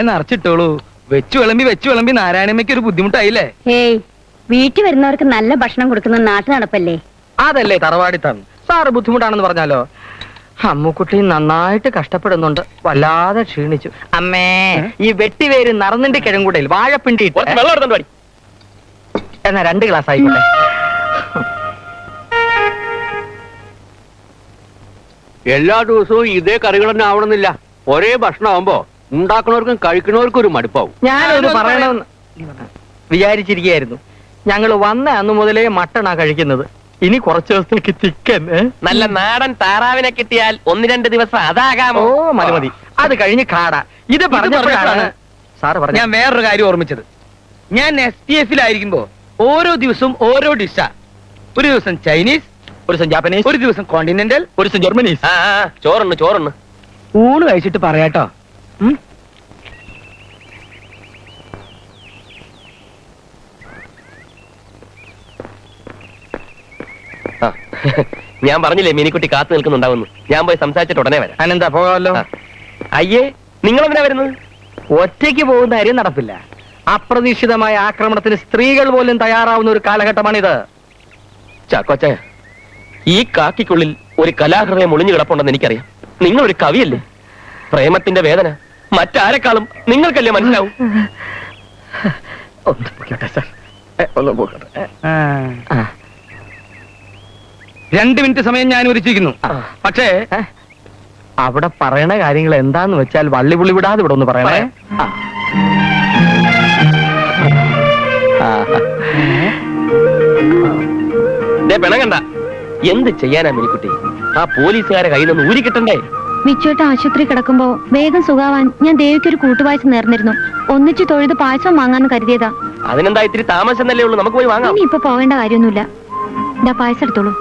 നിറച്ചിട്ടോളൂ. വെച്ചു വിളമ്പി നാരായണമ്മയ്ക്ക് ഒരു ബുദ്ധിമുട്ടായില്ലേ? ഏയ്, വീട്ടിൽ വരുന്നവർക്ക് നല്ല ഭക്ഷണം കൊടുക്കുന്ന നാട്ടു നടപ്പല്ലേ? അതല്ലേ തറവാടിത്തം. സാറ് ബുദ്ധിമുട്ടാണെന്ന് പറഞ്ഞാലോ? അമ്മുക്കുട്ടി നന്നായിട്ട് കഷ്ടപ്പെടുന്നുണ്ട്, വല്ലാതെ ക്ഷീണിച്ചു. അമ്മേ, ഈ വെട്ടിവേര് നറന്നിന്റെ കിഴങ്കൂടയിൽ വാഴപ്പിണ്ടി എന്നാ 2 ഗ്ലാസ് ആയിക്കോട്ടെ. എല്ലാ ദിവസവും ഇതേ കറികൾ തന്നെ ആവണമെന്നില്ല. ഒരേ ഭക്ഷണം ആവുമ്പോ ഉണ്ടാക്കുന്നവർക്കും കഴിക്കുന്നവർക്കും ഒരു മടുപ്പാവും. ഞാനൊരു പറയണമെന്ന് വിചാരിച്ചിരിക്കുകയായിരുന്നു. ഞങ്ങൾ വന്ന അന്ന് മുതലേ മട്ടണാ കഴിക്കുന്നത്. ഇനി കുറച്ചു ദിവസത്തേക്ക് ചിക്കൻ. നല്ല നാടൻ താറാവിനെ കിട്ടിയാൽ 1-2 ദിവസം അതാകാമോ? ഓ മതി മതി, അത് കഴിഞ്ഞ് കാട. ഇത് പറഞ്ഞപ്പോഴാണ് സാറ് പറഞ്ഞു ഞാൻ വേറൊരു കാര്യം ഓർമ്മിച്ചത്. ഞാൻ SPF-ലായിരിക്കുമ്പോ ഓരോ ദിവസവും ഓരോ ഡിഷാ. ഒരു ദിവസം ചൈനീസ്, ഒരു ദിവസം ജാപ്പനീസ്, ഒരു ദിവസം കോണ്ടിനെന്റൽ, ഒരു ദിവസം ജർമ്മനീസ്. ചോറുണ്ട്. ഊണ് കഴിച്ചിട്ട് പറയാട്ടോ. ഞാൻ പറഞ്ഞില്ലേ മിനിക്കുട്ടി കാത്തു നിൽക്കുന്നുണ്ടാവുന്നു. ഞാൻ പോയി സംസാരിച്ചിട്ട് ഉടനെ വരാം. അനെന്താ പോകാമല്ലോ? അയ്യേ, നിങ്ങളെന്തിനാ വരുന്നത്? ഒറ്റയ്ക്ക് പോകുന്ന കാര്യം നടപ്പില്ല. അപ്രതീക്ഷിതമായ ആക്രമണത്തിന് സ്ത്രീകൾ പോലും തയ്യാറാവുന്ന ഒരു കാലഘട്ടമാണിത്. ചാക്കോച്ചായ, ഈ കാക്കിക്കുള്ളിൽ ഒരു കലാഹൃദയം ഒളിഞ്ഞു കിടപ്പുണ്ടെന്ന് എനിക്കറിയാം. നിങ്ങളൊരു കവിയല്ലേ? പ്രേമത്തിന്റെ വേദന മറ്റാരെക്കാളും നിങ്ങൾക്കല്ലേ മനസ്സിലാവും. ഒന്ന് പോകട്ടെ സാർ, ഒന്ന് പോകട്ടെ. 2 മിനിറ്റ് സമയം ഞാൻ ഒരുച്ചിരിക്കുന്നു. പക്ഷേ അവിടെ പറയണ കാര്യങ്ങൾ എന്താന്ന് വെച്ചാൽ വള്ളിപുള്ളി വിടാതെ ഇവിടെ ഒന്ന് പറയണേ. പെണങ്ങണ്ട. എന്ത് ചെയ്യാനാ മിനിക്കുട്ടി? ആ പോലീസുകാരെ കയ്യിൽ നിന്ന് ഊരി കിട്ടണ്ടേ? മിച്ചോട്ട് ആശുപത്രി കിടക്കുമ്പോ വേഗം സുഖാവാൻ ഞാൻ ദേവിക്കൊരു കൂട്ടുപായസം നേർന്നിരുന്നു. ഒന്നിച്ചു തൊഴുത് പായസം വാങ്ങാന്ന് കരുതിയതാ. അതിനെന്താ ഇത്തിരി താമസം തന്നെ ഉള്ളൂ, നമുക്ക് പോയി വാങ്ങാം. ഇനി ഇപ്പൊ പോവേണ്ട കാര്യമൊന്നുമില്ല. ഇതാ പായസം എടുത്തോളൂ.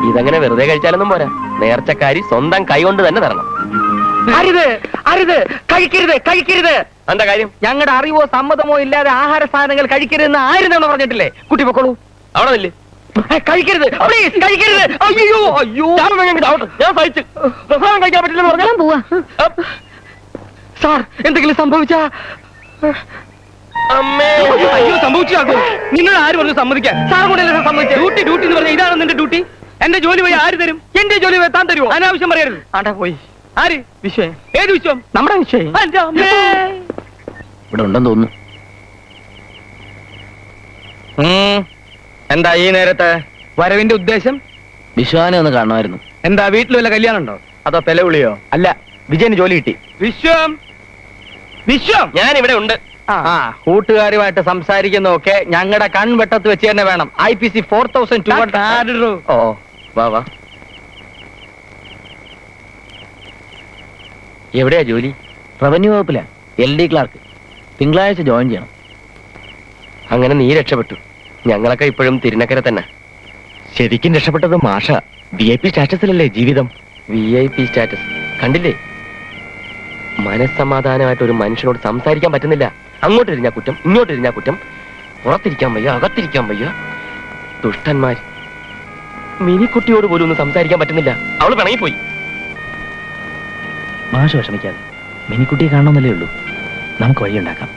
ഇതങ്ങനെ വെറുതെ കഴിച്ചാലൊന്നും പോരാ. നേർച്ചക്കാരി സ്വന്തം കൈ കൊണ്ട് തന്നെ തരണം. അരുത് അരുത്, കഴിക്കരുത് കഴിക്കരുത്. എന്താ കാര്യം? ഞങ്ങളുടെ അറിവോ സമ്മതമോ ഇല്ലാതെ ആഹാര സാധനങ്ങൾ കഴിക്കരുതെന്ന് ആരും തവണ പറഞ്ഞിട്ടില്ലേ? കുട്ടി പൊക്കോളൂ. അവിടെ നില്ല്. കഴിക്കരുത്, പ്ലീസ് കഴിക്കരുത്. അയ്യോ അയ്യോ, ഞാൻ സഹിച്ചു. പ്രസാദം കഴിക്കാൻ പറ്റില്ലെന്ന് പറഞ്ഞാൽ പോവാ. സാർ, എന്തെങ്കിലും സംഭവിച്ചാ? അമ്മേ, അയ്യോ സംഭവിച്ചാക്കോ? നിങ്ങൾ ആര് പറഞ്ഞു സമ്മതിക്കാൻ? സാർ കൂടെ സമ്മതിച്ച ഡ്യൂട്ടി ഡ്യൂട്ടി എന്ന് പറഞ്ഞാൽ ഇതാണ് നിന്റെ ഡ്യൂട്ടി. എന്റെ ജോലി പോയി ആര് തരും? എന്റെ ജോലി പോയി താൻ തരുമോ? അനാവശ്യം പറയരുത്. ആണ്ടാ പോയി. ആര്? വിശ്വം. ഏത് വിശ്വം? നമ്മുടെ വിശ്വം. ഇവിടെ ഉണ്ടെന്ന് തോന്നുന്നു. എന്താ ഈ നേരത്തെ വരവിന്റെ ഉദ്ദേശം? വിശ്വാനെ ഒന്ന് കാണുമായിരുന്നു. എന്താ വീട്ടിൽ വല്ല കല്യാണം ഉണ്ടോ? അതോ പെലവിളിയോ? അല്ല, വിജയന് ജോലി കിട്ടി. വിശ്വം വിശ്വം, ഞാൻ ഇവിടെ ഉണ്ട്. കൂട്ടുകാരുമായിട്ട് സംസാരിക്കുന്നതൊക്കെ ഞങ്ങളുടെ കൺവെട്ടത്ത് വെച്ച് തന്നെ വേണം. IPC 4200. ഓ വാ വാ. എവിടെയാ ജോലി? റവന്യൂ വകുപ്പിലാ, LD ക്ലാർക്ക്. തിങ്കളാഴ്ച ജോയിൻ ചെയ്യണം. അങ്ങനെ നീ രക്ഷപ്പെട്ടു. ഞങ്ങളൊക്കെ ഇപ്പോഴും തിരുനക്കര തന്നെ. ശരിക്കും രക്ഷപ്പെട്ടത് മാഷ. VIP സ്റ്റാറ്റസിലല്ലേ ജീവിതം. VIP സ്റ്റാറ്റസ് കണ്ടില്ലേ? മനസ്സമാധാനമായിട്ട് ഒരു മനുഷ്യനോട് സംസാരിക്കാൻ പറ്റുന്നില്ല. അങ്ങോട്ട് ഇരിഞ്ഞാ കുറ്റം, ഇങ്ങോട്ട് ഇരിഞ്ഞാ കുറ്റം. പുറത്തിരിക്കാൻ വയ്യ, അകത്തിരിക്കാൻ വയ്യ. ദുഷ്ടന്മാർ. മിനിക്കുട്ടിയോട് പോലും ഒന്നും സംസാരിക്കാൻ പറ്റുന്നില്ല. അവള് പിണങ്ങിപ്പോയി. മാഷ വിഷമിക്കാതെ, മിനിക്കുട്ടിയെ കാണണമെന്നല്ലേ ഉള്ളൂ. നമുക്ക് വഴിയുണ്ടാക്കാം.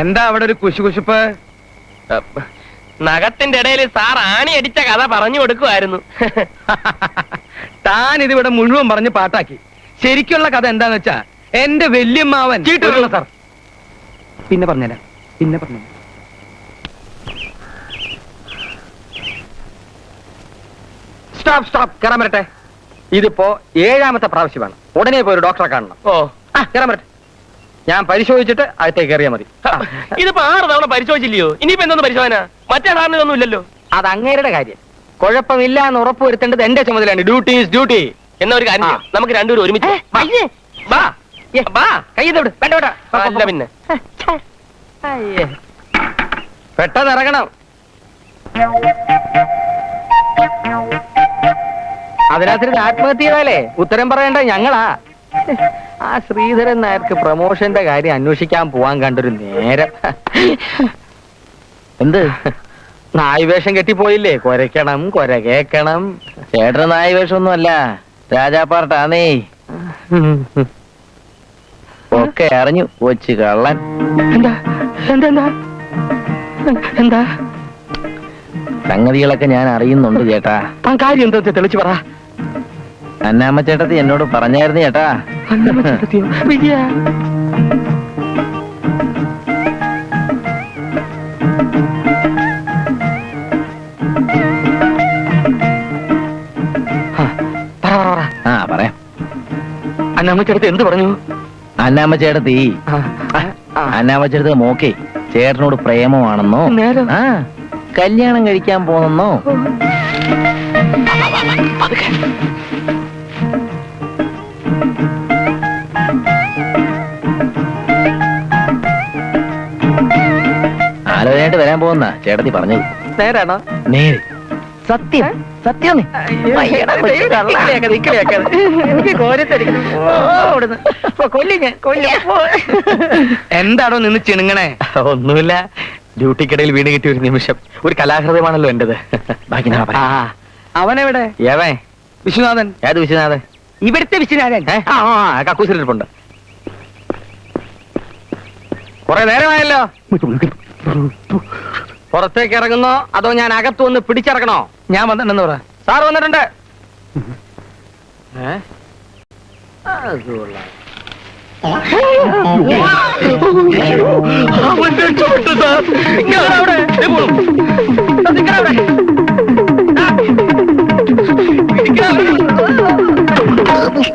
എന്താ അവിടെ ഒരു കുശുകുശുപ്പ്? നഖത്തിന്റെ ഇടയിൽ സാർ ആണി അടിച്ച കഥ പറഞ്ഞു കൊടുക്കുമായിരുന്നു. താൻ ഇതിവിടെ മുഴുവൻ പറഞ്ഞ് പാട്ടാക്കി. ശരിക്കുള്ള കഥ എന്താന്ന് വെച്ചാ, എന്റെ വല്യമ്മാവൻ ചീട്ടുള്ള സാർ. പിന്നെ പറഞ്ഞുതരാം, പിന്നെ പറഞ്ഞു. സ്റ്റോപ്പ് സ്റ്റോപ്പ്, കയറാൻ വരട്ടെ. ഇതിപ്പോ 7ാമത്തെ പ്രാവശ്യമാണ്. ഉടനെ പോയി ഒരു ഡോക്ടറെ കാണണം. ഓ, കയറാൻ വരട്ടെ. ഞാൻ പരിശോധിച്ചിട്ട് അകത്തേക്ക് കയറിയാ മതി. ഇതിപ്പോ 6 തവണ പരിശോധിച്ചില്ലയോ? ഇനിയിപ്പോ എന്തോന്ന് പരിശോധന? മറ്റേ സാറിനൊന്നും ഇല്ലല്ലോ. അത് അങ്ങേരുടെ കാര്യം. കുഴപ്പമില്ല എന്ന് ഉറപ്പ് വരുത്തേണ്ടത് എന്റെ ചുമതലയാണ്. Duty is duty. എന്നാ ഒരു കാര്യം ചെയ്യാം, നമുക്ക് രണ്ടുപേരും ഒരുമിച്ച് അല്ല പിന്നെ പെട്ടെന്ന് ഇറങ്ങണം. അതിനകത്ത് ആത്മഹത്യ ചെയ്താലേ ഉത്തരം പറയേണ്ട ഞങ്ങളാ. ആ ശ്രീധരൻ നായർക്ക് പ്രമോഷന്റെ കാര്യം അന്വേഷിക്കാൻ പോവാൻ കണ്ടൊരു നേരം. എന്ത് നായ് വേഷം കെട്ടിപ്പോയില്ലേ? കൊരക്കണം കൊരകേക്കണം. ചേട്ടൻ നായ് വേഷമൊന്നും അല്ല, രാജാപ്പാർട്ടാന്നേ. ഒക്കെ അറിഞ്ഞു കൊച്ചു കള്ളൻ. എന്താ എന്താ എന്താ എന്താ സംഗതികളൊക്കെ ഞാൻ അറിയുന്നുണ്ട് ചേട്ടാ. താൻ കാര്യം എന്താ തെളിച്ചു പറ. അന്നാമ്മ ചേട്ടത്തി എന്നോട് പറഞ്ഞായിരുന്നു ചേട്ടാ. വിജയ ആ പറയാം. അന്നാമ്മ ചേട്ടത്തി എന്ത് പറഞ്ഞു? അന്നാമ്മ ചേട്ടത്തി അന്നാമ്മ ചേട്ടത്തി മോക്കെ ചേട്ടനോട് പ്രേമമാണെന്നോ നേരം. ആ കല്യാണം കഴിക്കാൻ പോണെന്നോ. ആലോചനയായിട്ട് വരാൻ പോകുന്ന ചേട്ടത്തി പറഞ്ഞത് നേരാണോ? നേര് സത്യം സത്യം. എനിക്ക് കോരത്തടിക്കണം. എന്താണോ നിന്ന് ചിണുങ്ങണേ? ഒന്നുമില്ല, ഡ്യൂട്ടിക്കിടയിൽ വീണ് കിട്ടിയ ഒരു നിമിഷം. ഒരു കലാഹൃദയമാണല്ലോ എന്റേത്. ബാക്കി ഞാൻ പറയാം. അവനെവിടെ? ഏവേ വിശ്വനാഥൻ. ഏത് വിശ്വനാഥൻ? ഇവിടുത്തെ വിശ്വനാഥൻ. കക്കൂസിലിരിപ്പുണ്ട്. കുറെ നേരമായല്ലോ. പുറത്തേക്ക് ഇറങ്ങുന്നോ അതോ ഞാൻ അകത്തു വന്ന് പിടിച്ചിറക്കണോ? ഞാൻ വന്നിട്ടുണ്ടെന്ന് പറ. സാർ വന്നിട്ടുണ്ട്.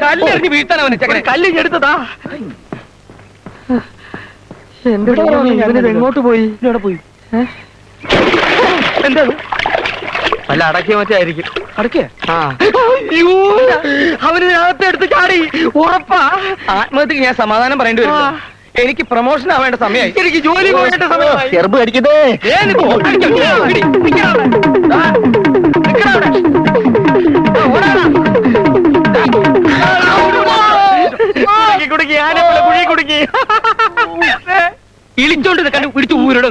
കല്ലെറിഞ്ഞ് വീഴ്ത്താൻ അവന് ചക്കനെ. കല്ലിഞ്ഞെടുത്തതാ. എങ്ങോട്ട് പോയി? ഇവിടെ പോയി. എന്താ അല്ല, അടക്കിയ മറ്റായിരിക്കും. അടക്കേ? അവനകത്ത് എടുത്ത് ചാടി. ഉറപ്പാ. ആത്മഹത്യക്ക് ഞാൻ സമാധാനം പറയേണ്ടി വരും. എനിക്ക് പ്രൊമോഷൻ ആവേണ്ട സമയമായി. എനിക്ക് ജോലി പോകേണ്ട സമയമായി. ചെറുപ്പ് കടിക്കതേ. ഇളിച്ചോണ്ട് കണ്ടു പിടിച്ചു ഊരോട്.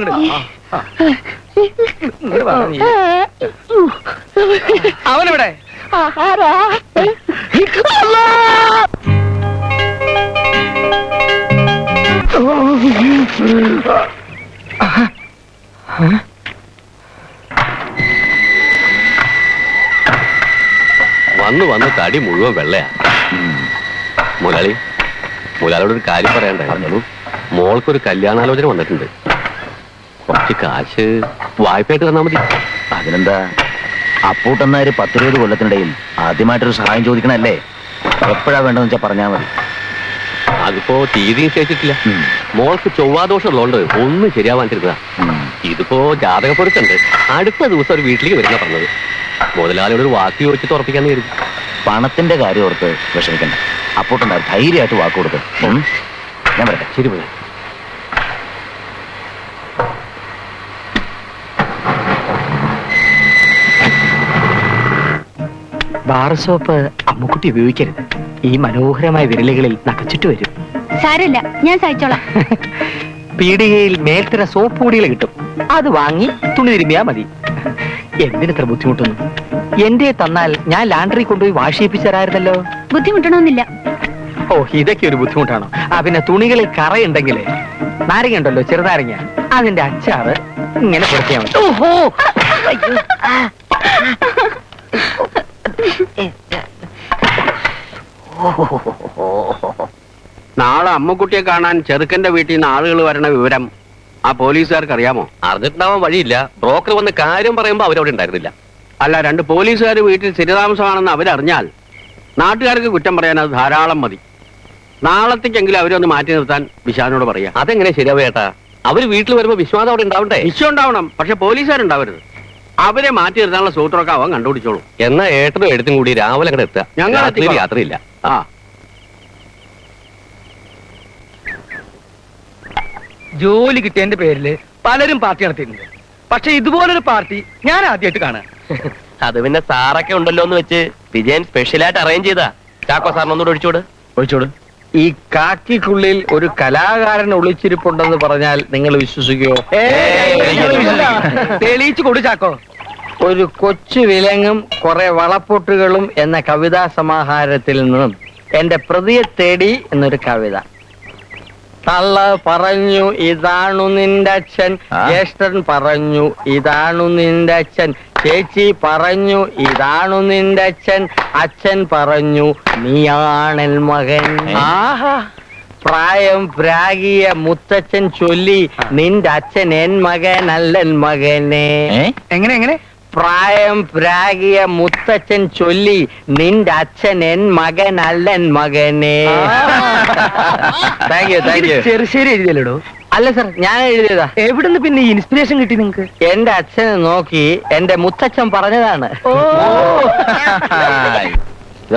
അവനെവിടെ? വന്ന് വന്ന് തടി മുഴുവൻ വെള്ളയാ. മുതലാളി, മുതലാളിയോടൊരു കാര്യം പറയാണ്ടായിരുന്നു. മോൾക്കൊരു കല്യാണാലോചന വന്നിട്ടുണ്ട്. കുറച്ച് കാശ് വായ്പയായിട്ട് തന്നാ മതി. അതിനെന്താ, അപ്പൂട്ടെന്നാര് 10-20 കൊല്ലത്തിനിടയിൽ ആദ്യമായിട്ടൊരു സഹായം ചോദിക്കണല്ലേ. എപ്പോഴാ വേണ്ടെന്ന് വെച്ചാൽ പറഞ്ഞാൽ മതി. അതിപ്പോ തീയതി നിശ്ചയിച്ചിട്ടില്ല. മോൾക്ക് ചൊവ്വാദോഷം ഉള്ളതുകൊണ്ട് ഒന്നും ശരിയാവാണ്ടിരുന്നതാ. ഇതിപ്പോ ജാതകപ്പൊരുത്തുണ്ട്. അടുത്ത ദിവസം ഒരു വീട്ടിലേക്ക് വരുന്ന പറഞ്ഞത്. മുതലാളിയോട് ഒരു വാക്ക് ചോദിച്ചിട്ട് ഉറപ്പിക്കാന്ന് കരുതി. പണത്തിന്റെ കാര്യം ഓർത്ത് വിഷമിക്കണ്ട. അപ്പൂട്ടെന്നാ ധൈര്യമായിട്ട് വാക്ക് കൊടുത്ത്. ഞാൻ പറയട്ടെ. ശരി പോയി. ബാർ സോപ്പ് അമ്മുക്കുട്ടി ഉപയോഗിക്കരുത്. ഈ മനോഹരമായ വിരലുകളിൽ നഖച്ചിട്ട് വരും. സാരമില്ല, ഞാൻ സഹിച്ചോളാം. പീടികയിൽ മേൽത്തര സോപ്പ് പൊടികൾ കിട്ടും. അത് വാങ്ങി തുണി തിരുമ്മിയാ മതി. എന്തിനിത്ര ബുദ്ധിമുട്ടുന്നു? എന്റെ തന്നാൽ ഞാൻ ലാൻഡറി കൊണ്ടുപോയി വാഷ് ചെയ്യിപ്പിച്ചു തരായിരുന്നല്ലോ. ബുദ്ധിമുട്ടണമെന്നില്ല. ഓ, ഇതൊക്കെ ഒരു ബുദ്ധിമുട്ടാണോ? പിന്നെ തുണികളിൽ കറയുണ്ടെങ്കിൽ നാരങ്ങ ഉണ്ടല്ലോ, ചെറുനാരങ്ങ, അതിന്റെ അച്ചാറ് ഇങ്ങനെ പുറത്തിയാ മതി. ഓഹോ, നാളെ അമ്മുക്കുട്ടിയെ കാണാൻ ചെറുക്കന്റെ വീട്ടിൽ നിന്ന് ആളുകൾ വരണ വിവരം ആ പോലീസുകാർക്ക് അറിയാമോ? അറിഞ്ഞിട്ടുണ്ടാവാൻ വഴിയില്ല. ബ്രോക്കർ വന്ന് കാര്യം പറയുമ്പോ അവരവിടെ ഉണ്ടായിരുന്നില്ല. അല്ല, 2 പോലീസുകാർ വീട്ടിൽ സ്ഥിരതാമസമാണെന്ന് അവരറിഞ്ഞാൽ നാട്ടുകാർക്ക് കുറ്റം പറയാൻ അത് ധാരാളം മതി. നാളത്തേക്കെങ്കിലും അവരൊന്ന് മാറ്റി നിർത്താൻ വിശാലിനോട് പറയാം. അതെങ്ങനെ ശരിയാവും ചേട്ടാ? അവര് വീട്ടിൽ വരുമ്പോ വിശ്വാസം അവിടെ ഉണ്ടാവണ്ടേ? വിശ്വം ഉണ്ടാവണം, പക്ഷെ പോലീസുകാരുണ്ടാവരുത്. അവരെ മാറ്റി നിർത്താനുള്ള സൂത്രമൊക്കെ അവൻ കണ്ടുപിടിച്ചോളൂ. എന്നാ ഏട്ടനും എടുത്തും കൂടി രാവിലെ അങ്ങോട്ട് എത്തുക. ഞങ്ങൾ എത്തിക്കോളാം. യാത്രയില്ല. ആ, ജോലി കിട്ടിയതിന്റെ പേരില് പലരും പാർട്ടി നടത്തിയിട്ടുണ്ട്. പക്ഷെ ഇതുപോലൊരു പാർട്ടി ഞാൻ ആദ്യമായിട്ട് കാണാൻ. അത് പിന്നെ സാറൊക്കെ ഉണ്ടല്ലോ എന്ന് വെച്ച് വിജയൻ സ്പെഷ്യലായിട്ട് അറേഞ്ച് ചെയ്താ. ചാക്കോ സാറിനൊന്നുകൂടെ ഒഴിച്ചോട്. ഈ കാക്കിക്കുള്ളിൽ ഒരു കലാകാരൻ ഒളിച്ചിരിപ്പുണ്ടെന്ന് പറഞ്ഞാൽ നിങ്ങൾ വിശ്വസിക്കുമോ? തെളിയിച്ചു കൊടു ചാക്കോ. ഒരു കൊച്ചു വിലങ്ങും കുറെ വളപ്പൊട്ടുകളും എന്ന കവിതാ സമാഹാരത്തിൽ നിന്നും എന്റെ പ്രതിയെ തേടി എന്നൊരു കവിത. തള്ള പറഞ്ഞു ഇതാണു നിന്റെ അച്ഛൻ, ആ? ജ്യേഷ്ഠൻ പറഞ്ഞു ഇതാണു നിന്റെ അച്ഛൻ, ചേച്ചി പറഞ്ഞു ഇതാണു നിന്റെ അച്ഛൻ, അച്ഛൻ പറഞ്ഞു നീയാണൽ മകൻ. ആഹാ. പ്രായം പ്രാഗിയ മുത്തച്ഛൻ ചൊല്ലി നിന്റെ അച്ഛൻ എൻ മകനല്ലൻ മകനെ. എങ്ങനെ പ്രായം പ്രാഗിയ മുത്തച്ഛൻ ചൊല്ലി നിന്റെ അച്ഛൻ എൻ മകനല്ലൻ മകനെ. Thank you thank you. Cherusseri എഴുതിയല്ലോ? അല്ല സർ, ഞാൻ എഴുതിയതാ. എവിടുന്ന് പിന്നെ ഈ ഇൻസ്പിറേഷൻ കിട്ടി നിങ്ങക്ക്? എന്റെ അച്ഛനെ നോക്കി എന്റെ മുത്തച്ഛൻ പറഞ്ഞതാണ്. ഓ